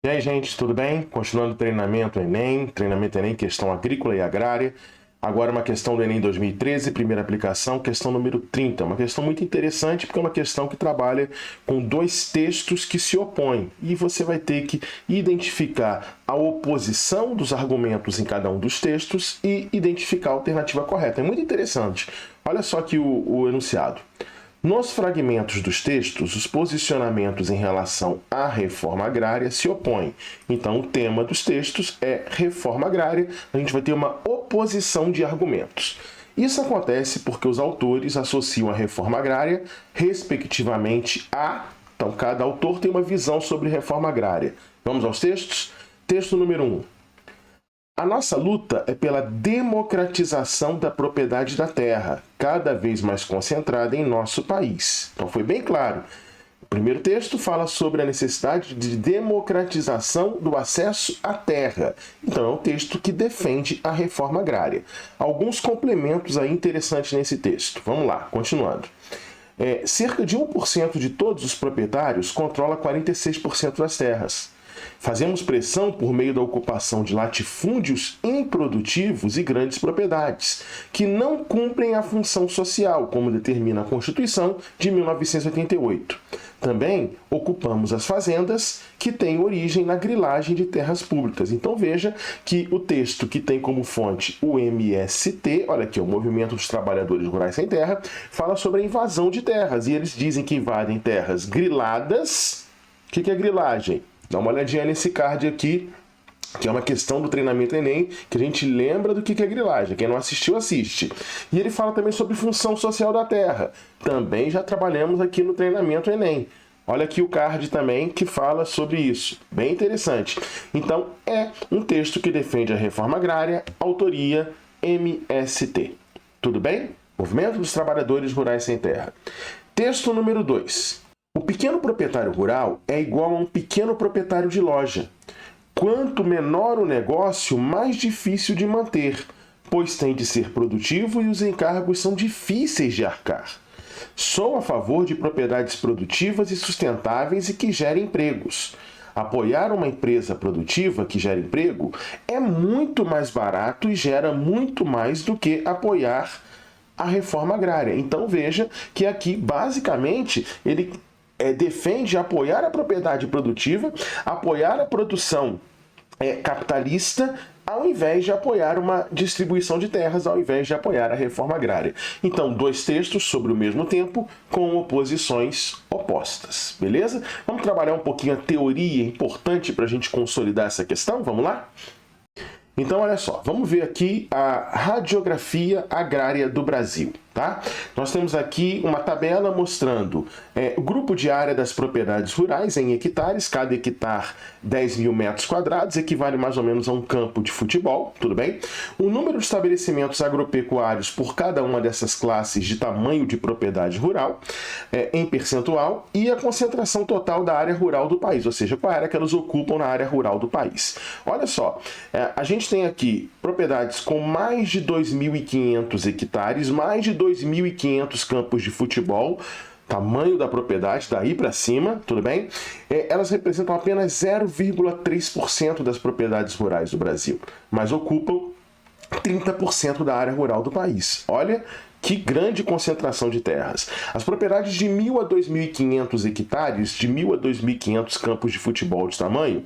E aí, gente, tudo bem? Continuando o treinamento Enem, questão agrícola e agrária. Agora uma questão do Enem 2013, primeira aplicação, questão número 30. Uma questão muito interessante, porque é uma questão que trabalha com dois textos que se opõem. E você vai ter que identificar a oposição dos argumentos em cada um dos textos e identificar a alternativa correta. É muito interessante. Olha só aqui o enunciado. Nos fragmentos dos textos, os posicionamentos em relação à reforma agrária se opõem. Então, o tema dos textos é reforma agrária. A gente vai ter uma oposição de argumentos. Isso acontece porque os autores associam a reforma agrária, respectivamente, a... Então, cada autor tem uma visão sobre reforma agrária. Vamos aos textos? Texto número 1. A nossa luta é pela democratização da propriedade da terra, cada vez mais concentrada em nosso país. Então foi bem claro. O primeiro texto fala sobre a necessidade de democratização do acesso à terra. Então é um texto que defende a reforma agrária. Alguns complementos aí interessantes nesse texto. Vamos lá, continuando. Cerca de 1% de todos os proprietários controla 46% das terras. Fazemos pressão por meio da ocupação de latifúndios improdutivos e grandes propriedades, que não cumprem a função social, como determina a Constituição de 1988. Também ocupamos as fazendas que têm origem na grilagem de terras públicas. Então veja que o texto que tem como fonte o MST, olha aqui, o Movimento dos Trabalhadores Rurais Sem Terra, fala sobre a invasão de terras. E eles dizem que invadem terras griladas. O que é grilagem? Dá uma olhadinha nesse card aqui, que é uma questão do treinamento Enem, que a gente lembra do que é grilagem. Quem não assistiu, assiste. E ele fala também sobre função social da terra. Também já trabalhamos aqui no treinamento Enem. Olha aqui o card também que fala sobre isso. Bem interessante. Então, é um texto que defende a reforma agrária, autoria MST. Tudo bem? Movimento dos Trabalhadores Rurais Sem Terra. Texto número 2. O pequeno proprietário rural é igual a um pequeno proprietário de loja. Quanto menor o negócio, mais difícil de manter, pois tem de ser produtivo e os encargos são difíceis de arcar. Sou a favor de propriedades produtivas e sustentáveis e que gerem empregos. Apoiar uma empresa produtiva que gera emprego é muito mais barato e gera muito mais do que apoiar a reforma agrária. Então veja que aqui, basicamente, ele defende apoiar a propriedade produtiva, apoiar a produção capitalista, ao invés de apoiar uma distribuição de terras, ao invés de apoiar a reforma agrária. Então, dois textos sobre o mesmo tempo, com oposições opostas. Beleza? Vamos trabalhar um pouquinho a teoria importante para a gente consolidar essa questão? Vamos lá? Então, olha só, vamos ver aqui a radiografia agrária do Brasil. Tá? Nós temos aqui uma tabela mostrando o grupo de área das propriedades rurais em hectares. Cada hectare, 10 mil metros quadrados, equivale mais ou menos a um campo de futebol, tudo bem? O número de estabelecimentos agropecuários por cada uma dessas classes de tamanho de propriedade rural, em percentual, e a concentração total da área rural do país, ou seja, qual área que elas ocupam na área rural do país. Olha só, a gente tem aqui propriedades com mais de 2.500 hectares, mais de 2.500 campos de futebol, tamanho da propriedade, daí para cima, tudo bem? Elas representam apenas 0,3% das propriedades rurais do Brasil, mas ocupam 30% da área rural do país. Olha que grande concentração de terras. As propriedades de 1.000 a 2.500 hectares, de 1.000 a 2.500 campos de futebol de tamanho,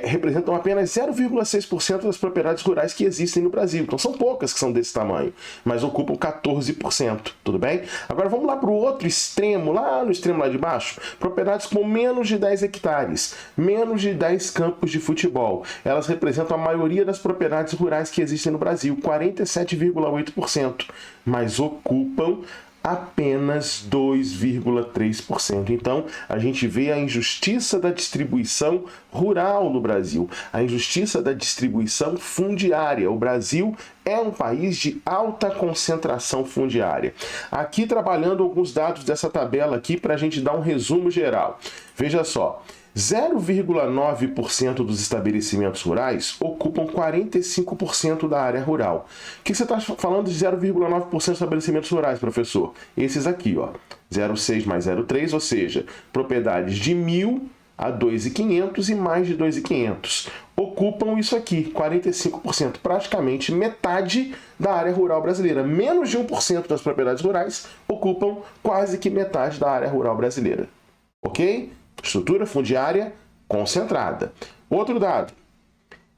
representam apenas 0,6% das propriedades rurais que existem no Brasil. Então são poucas que são desse tamanho, mas ocupam 14%, tudo bem? Agora vamos lá para o outro extremo, lá no extremo lá de baixo, propriedades com menos de 10 hectares, menos de 10 campos de futebol. Elas representam a maioria das propriedades rurais que existem no Brasil, 47,8%, mas ocupam apenas 2,3%. Então, a gente vê a injustiça da distribuição rural no Brasil, a injustiça da distribuição fundiária. O Brasil é um país de alta concentração fundiária. Aqui, trabalhando alguns dados dessa tabela aqui para a gente dar um resumo geral. Veja só. 0,9% dos estabelecimentos rurais ocupam 45% da área rural. O que você está falando de 0,9% dos estabelecimentos rurais, professor? Esses aqui, ó, 0,6 mais 0,3, ou seja, propriedades de 1.000 a 2.500 e mais de 2.500. Ocupam isso aqui, 45%, praticamente metade da área rural brasileira. Menos de 1% das propriedades rurais ocupam quase que metade da área rural brasileira. Ok? Estrutura fundiária concentrada. Outro dado.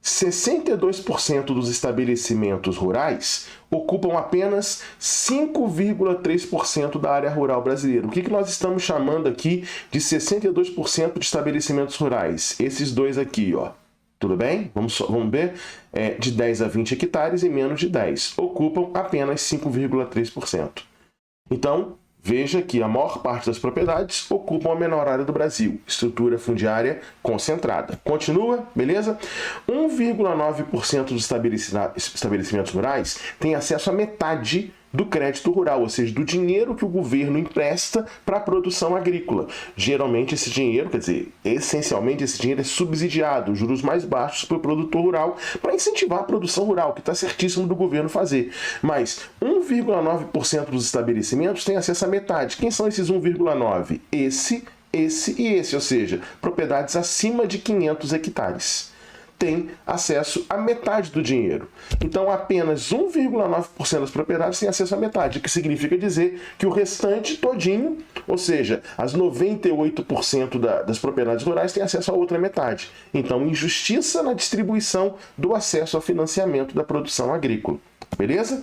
62% dos estabelecimentos rurais ocupam apenas 5,3% da área rural brasileira. O que nós estamos chamando aqui de 62% de estabelecimentos rurais? Esses dois aqui, ó. Tudo bem? Vamos ver. De 10 a 20 hectares e menos de 10. Ocupam apenas 5,3%. Então, veja que a maior parte das propriedades ocupam a menor área do Brasil. Estrutura fundiária concentrada. Continua, beleza? 1,9% dos estabelecimentos rurais têm acesso a metade do crédito rural, ou seja, do dinheiro que o governo empresta para a produção agrícola. Geralmente esse dinheiro, quer dizer, essencialmente esse dinheiro é subsidiado, juros mais baixos para o produtor rural, para incentivar a produção rural, que está certíssimo do governo fazer. Mas 1,9% dos estabelecimentos têm acesso a metade. Quem são esses 1,9%? Esse e esse, ou seja, propriedades acima de 500 hectares. Tem acesso a metade do dinheiro. Então, apenas 1,9% das propriedades têm acesso a metade, o que significa dizer que o restante todinho, ou seja, as 98% das propriedades rurais têm acesso a outra metade. Então, injustiça na distribuição do acesso ao financiamento da produção agrícola. Beleza?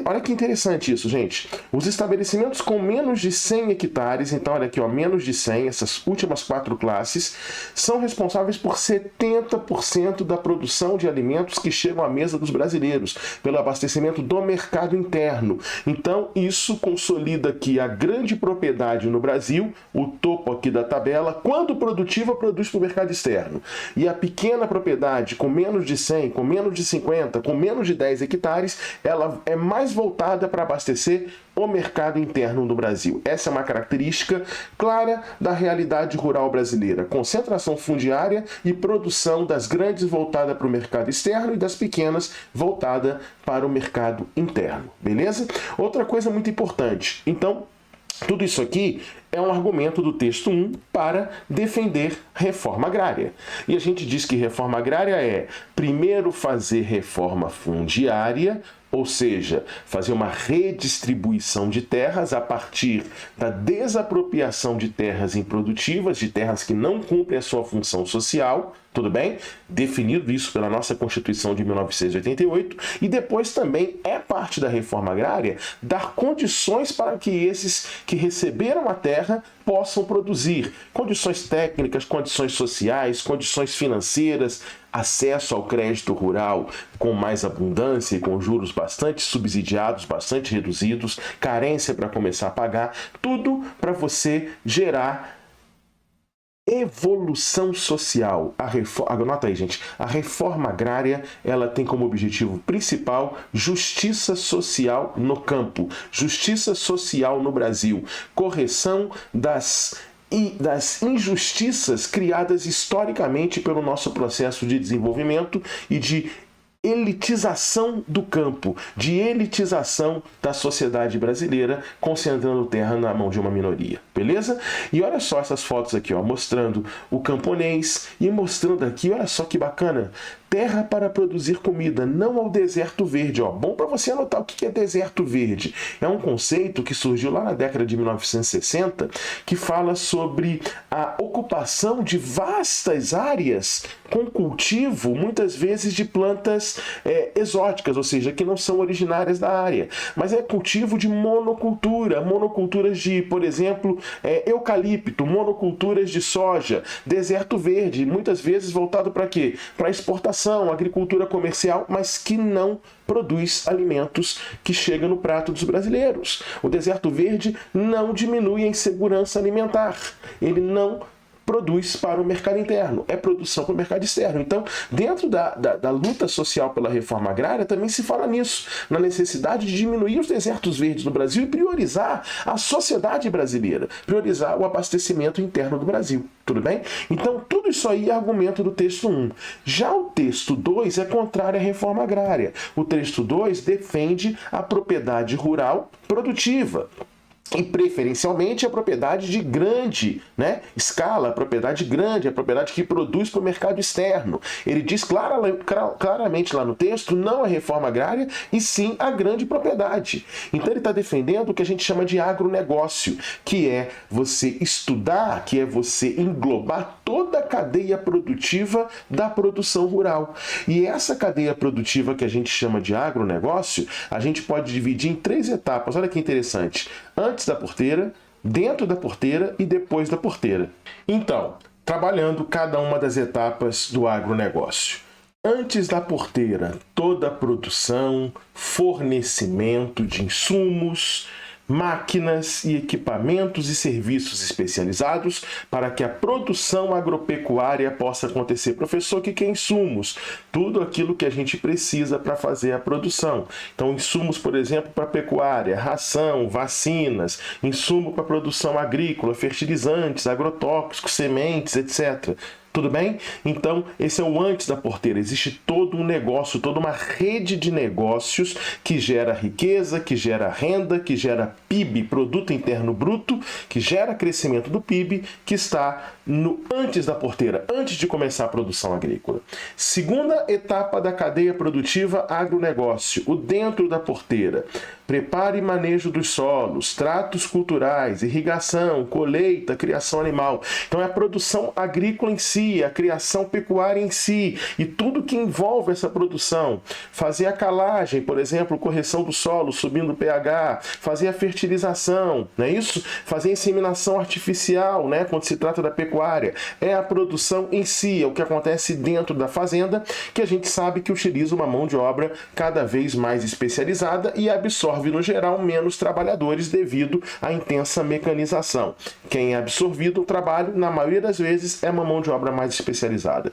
Olha que interessante isso, gente. Os estabelecimentos com menos de 100 hectares, então olha aqui, ó, menos de 100, essas últimas 4 classes, são responsáveis por 70% da produção de alimentos que chegam à mesa dos brasileiros, pelo abastecimento do mercado interno. Então, isso consolida que a grande propriedade no Brasil, o topo aqui da tabela, quando produtiva, produz para o mercado externo. E a pequena propriedade, com menos de 100, com menos de 50, com menos de 10 hectares, ela é mais voltada para abastecer o mercado interno do Brasil. Essa é uma característica clara da realidade rural brasileira. Concentração fundiária e produção das grandes voltada para o mercado externo e das pequenas voltada para o mercado interno. Beleza? Outra coisa muito importante. Então, tudo isso aqui é um argumento do texto 1 para defender reforma agrária. E a gente diz que reforma agrária é, primeiro, fazer reforma fundiária, ou seja, fazer uma redistribuição de terras a partir da desapropriação de terras improdutivas, de terras que não cumprem a sua função social, tudo bem? Definido isso pela nossa Constituição de 1988, e depois também é parte da reforma agrária dar condições para que esses que receberam a terra possam produzir. Condições técnicas, condições sociais, condições financeiras, acesso ao crédito rural com mais abundância e com juros bastante subsidiados, bastante reduzidos, carência para começar a pagar, tudo para você gerar evolução social. Anota aí, gente. A reforma agrária, ela tem como objetivo principal justiça social no campo, justiça social no Brasil, correção das injustiças criadas historicamente pelo nosso processo de desenvolvimento e de elitização do campo, de elitização da sociedade brasileira, concentrando terra na mão de uma minoria. Beleza? E olha só essas fotos aqui, ó, mostrando o camponês e mostrando aqui, olha só que bacana, terra para produzir comida, não ao deserto verde. Ó. Bom para você anotar o que é deserto verde. É um conceito que surgiu lá na década de 1960, que fala sobre a ocupação de vastas áreas com cultivo, muitas vezes de plantas exóticas, ou seja, que não são originárias da área. Mas é cultivo de monoculturas de, por exemplo, eucalipto, monoculturas de soja, deserto verde, muitas vezes voltado para quê? Para exportação, agricultura comercial, mas que não produz alimentos que chegam no prato dos brasileiros. O deserto verde não diminui a insegurança alimentar. Ele não produz para o mercado interno, é produção para o mercado externo. Então, dentro da luta social pela reforma agrária, também se fala nisso, na necessidade de diminuir os desertos verdes no Brasil e priorizar a sociedade brasileira, priorizar o abastecimento interno do Brasil. Tudo bem? Então, tudo isso aí é argumento do texto 1. Já o texto 2 é contrário à reforma agrária. O texto 2 defende a propriedade rural produtiva. E preferencialmente a propriedade de grande, né, escala, a propriedade grande, a propriedade que produz para o mercado externo. Ele diz claramente lá no texto, não a reforma agrária, e sim a grande propriedade. Então ele está defendendo o que a gente chama de agronegócio, que é você estudar, que é você englobar toda a cadeia produtiva da produção rural. E essa cadeia produtiva que a gente chama de agronegócio, a gente pode dividir em 3 etapas. Olha que interessante. Antes da porteira, dentro da porteira e depois da porteira. Então, trabalhando cada uma das etapas do agronegócio. Antes da porteira, toda a produção, fornecimento de insumos, máquinas e equipamentos e serviços especializados para que a produção agropecuária possa acontecer. Professor, o que é insumos? Tudo aquilo que a gente precisa para fazer a produção. Então, insumos, por exemplo, para pecuária, ração, vacinas, insumo para produção agrícola, fertilizantes, agrotóxicos, sementes, etc. Tudo bem? Então, esse é o antes da porteira. Existe todo um negócio, toda uma rede de negócios que gera riqueza, que gera renda, que gera PIB, Produto Interno Bruto, que gera crescimento do PIB, que está no antes da porteira, antes de começar a produção agrícola. Segunda etapa da cadeia produtiva, agronegócio, o dentro da porteira. Preparo e manejo dos solos, tratos culturais, irrigação, colheita, criação animal. Então é a produção agrícola em si, a criação pecuária em si e tudo que envolve essa produção. Fazer a calagem, por exemplo, correção do solo, subindo o pH, fazer a fertilização, não é isso? Fazer a inseminação artificial, né, quando se trata da pecuária. É a produção em si, é o que acontece dentro da fazenda, que a gente sabe que utiliza uma mão de obra cada vez mais especializada e absorve no geral menos trabalhadores devido à intensa mecanização. Quem é absorvido o trabalho, na maioria das vezes, é uma mão de obra mais especializada.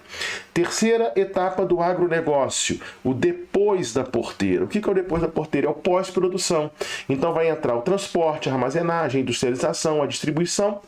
Terceira etapa do agronegócio, o depois da porteira. O que é o depois da porteira? É o pós-produção. Então vai entrar o transporte, a armazenagem, a industrialização, a distribuição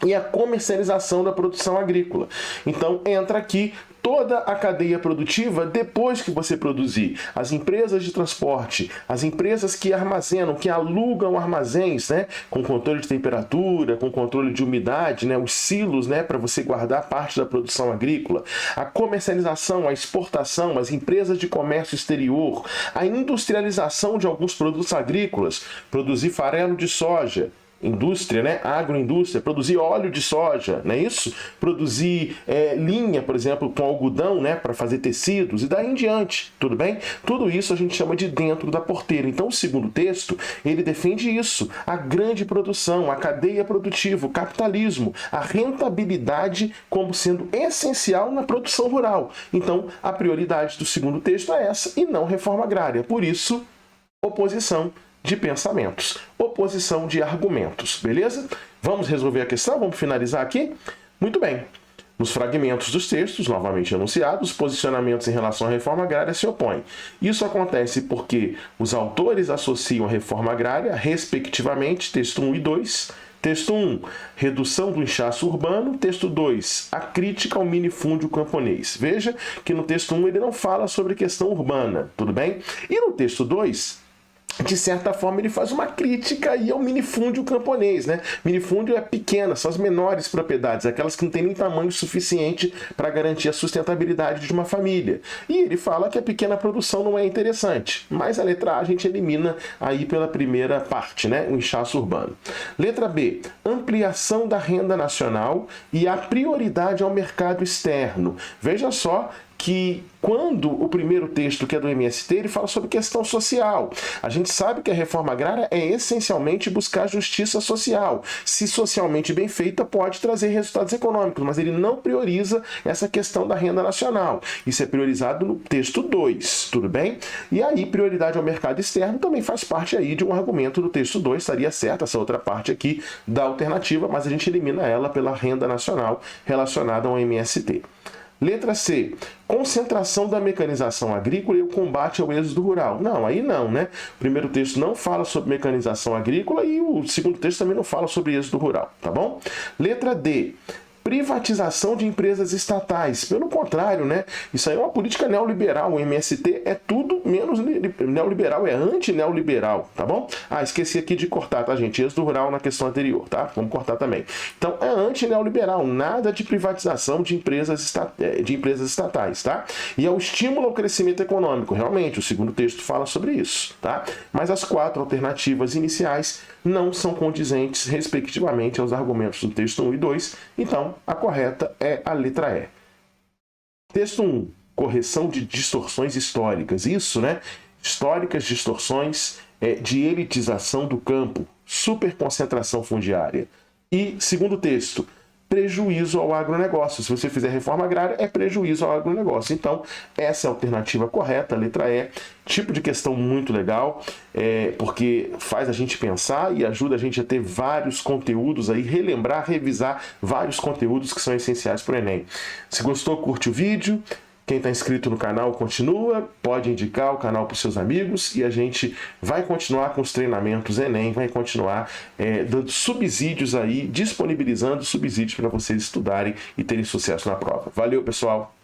e a comercialização da produção agrícola. Então entra aqui toda a cadeia produtiva depois que você produzir. As empresas de transporte, as empresas que armazenam, que alugam armazéns, né, com controle de temperatura, com controle de umidade, né, os silos, né, para você guardar parte da produção agrícola, a comercialização, a exportação, as empresas de comércio exterior, a industrialização de alguns produtos agrícolas, produzir farelo de soja, indústria, né? Agroindústria, produzir óleo de soja, não é isso? Produzir linha, por exemplo, com algodão, né? Para fazer tecidos e daí em diante, tudo bem? Tudo isso a gente chama de dentro da porteira. Então, o segundo texto, ele defende isso, a grande produção, a cadeia produtiva, o capitalismo, a rentabilidade como sendo essencial na produção rural. Então, a prioridade do segundo texto é essa e não reforma agrária. Por isso, oposição de pensamentos, oposição de argumentos, beleza? Vamos resolver a questão? Vamos finalizar aqui? Muito bem. Nos fragmentos dos textos, novamente enunciados, os posicionamentos em relação à reforma agrária se opõem. Isso acontece porque os autores associam a reforma agrária, respectivamente, texto 1 e 2. Texto 1, redução do inchaço urbano. Texto 2, a crítica ao minifúndio camponês. Veja que no texto 1 ele não fala sobre questão urbana, tudo bem? E no texto 2, de certa forma, ele faz uma crítica aí ao minifúndio camponês, né? Minifúndio é pequena, são as menores propriedades, aquelas que não têm nem tamanho suficiente para garantir a sustentabilidade de uma família. E ele fala que a pequena produção não é interessante, mas a letra A a gente elimina aí pela primeira parte, né? O inchaço urbano. Letra B, ampliação da renda nacional e a prioridade ao mercado externo. Veja só que quando o primeiro texto, que é do MST, ele fala sobre questão social. A gente sabe que a reforma agrária é essencialmente buscar justiça social. Se socialmente bem feita, pode trazer resultados econômicos, mas ele não prioriza essa questão da renda nacional. Isso é priorizado no texto 2, tudo bem? E aí, prioridade ao mercado externo também faz parte aí de um argumento do texto 2, estaria certa essa outra parte aqui da alternativa, mas a gente elimina ela pela renda nacional relacionada ao MST. Letra C, concentração da mecanização agrícola e o combate ao êxodo rural. Não, aí não, né? O primeiro texto não fala sobre mecanização agrícola e o segundo texto também não fala sobre êxodo rural, tá bom? Letra D, privatização de empresas estatais. Pelo contrário, né? Isso aí é uma política neoliberal. O MST é tudo menos neoliberal, é anti-neoliberal, tá bom? Ah, esqueci aqui de cortar, tá, gente? Êxodo rural na questão anterior, tá? Vamos cortar também. Então, é anti-neoliberal, nada de privatização de empresas estatais, tá? E é o estímulo ao crescimento econômico, realmente, o segundo texto fala sobre isso, tá? Mas as 4 alternativas iniciais não são condizentes, respectivamente, aos argumentos do texto 1 e 2, então a correta é a letra E. Texto 1, correção de distorções históricas. Isso, né? Históricas distorções de elitização do campo, superconcentração fundiária. E, segundo texto, prejuízo ao agronegócio. Se você fizer reforma agrária, é prejuízo ao agronegócio. Então, essa é a alternativa correta, a letra E. Tipo de questão muito legal, porque faz a gente pensar e ajuda a gente a ter vários conteúdos aí, relembrar, revisar vários conteúdos que são essenciais para o Enem. Se gostou, curte o vídeo. Quem está inscrito no canal continua, pode indicar o canal para os seus amigos e a gente vai continuar com os treinamentos Enem, vai continuar dando subsídios aí, disponibilizando subsídios para vocês estudarem e terem sucesso na prova. Valeu, pessoal!